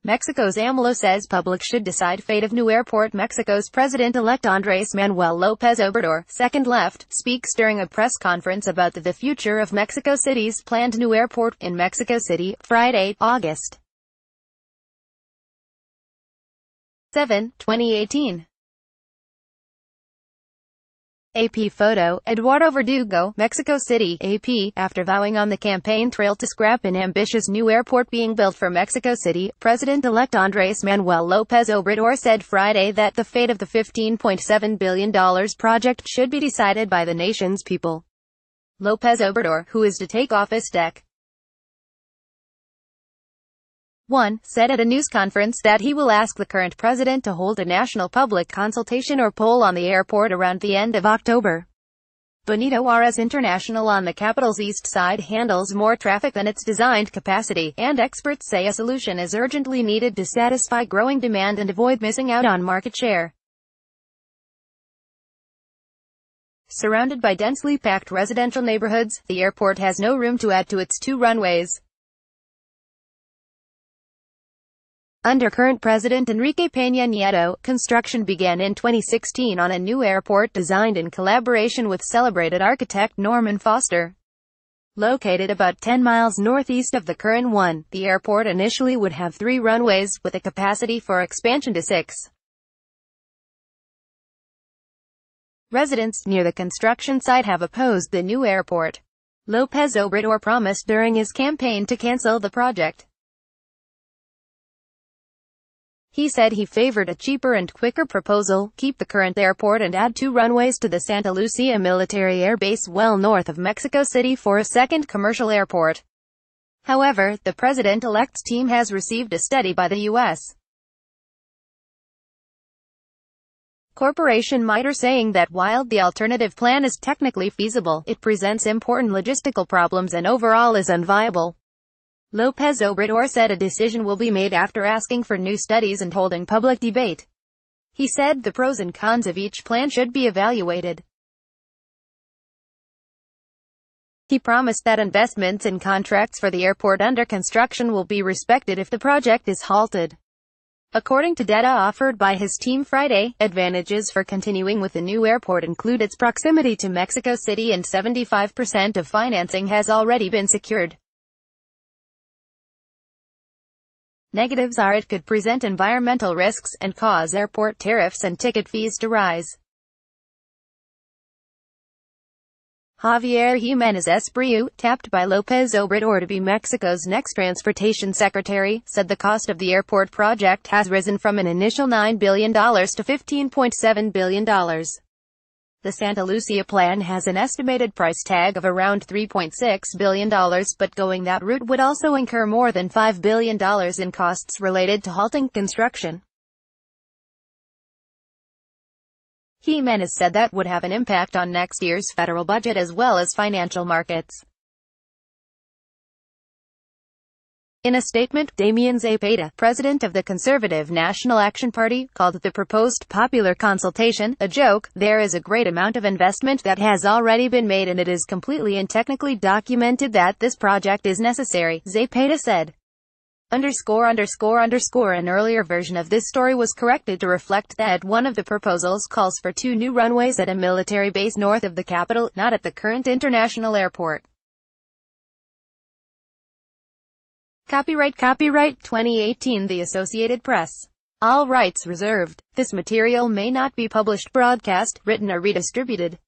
Mexico's AMLO says public should decide fate of new airport. Mexico's President-elect Andrés Manuel López Obrador, second left, speaks during a press conference about the future of Mexico City's planned new airport in Mexico City, Friday, August 7, 2018. AP photo, Eduardo Verdugo, Mexico City, AP, after vowing on the campaign trail to scrap an ambitious new airport being built for Mexico City, President-elect Andrés Manuel López Obrador said Friday that the fate of the $15.7 billion project should be decided by the nation's people. López Obrador, who is to take office Dec. 1, said at a news conference that he will ask the current president to hold a national public consultation or poll on the airport around the end of October. Benito Juárez International on the capital's east side handles more traffic than its designed capacity, and experts say a solution is urgently needed to satisfy growing demand and avoid missing out on market share. Surrounded by densely packed residential neighborhoods, the airport has no room to add to its 2 runways. Under current President Enrique Peña Nieto, construction began in 2016 on a new airport designed in collaboration with celebrated architect Norman Foster. Located about 10 miles northeast of the current one, the airport initially would have 3 runways, with a capacity for expansion to 6. Residents near the construction site have opposed the new airport. López Obrador promised during his campaign to cancel the project. He said he favored a cheaper and quicker proposal, keep the current airport and add 2 runways to the Santa Lucia military air base well north of Mexico City for a second commercial airport. However, the president-elect's team has received a study by the U.S. corporation MITRE saying that while the alternative plan is technically feasible, it presents important logistical problems and overall is unviable. López Obrador said a decision will be made after asking for new studies and holding public debate. He said the pros and cons of each plan should be evaluated. He promised that investments and contracts for the airport under construction will be respected if the project is halted. According to data offered by his team Friday, advantages for continuing with the new airport include its proximity to Mexico City and 75% of financing has already been secured. Negatives are it could present environmental risks, and cause airport tariffs and ticket fees to rise. Javier Jiménez Espriu, tapped by López Obrador to be Mexico's next transportation secretary, said the cost of the airport project has risen from an initial $9 billion to $15.7 billion. The Santa Lucia plan has an estimated price tag of around $3.6 billion, but going that route would also incur more than $5 billion in costs related to halting construction. Jiménez said that would have an impact on next year's federal budget as well as financial markets. In a statement, Damian Zepeda, president of the conservative National Action Party, called the proposed popular consultation a joke. There is a great amount of investment that has already been made and it is completely and technically documented that this project is necessary, Zepeda said. An earlier version of this story was corrected to reflect that one of the proposals calls for 2 new runways at a military base north of the capital, not at the current international airport. Copyright 2018 The Associated Press. All rights reserved. This material may not be published, broadcast, written or redistributed.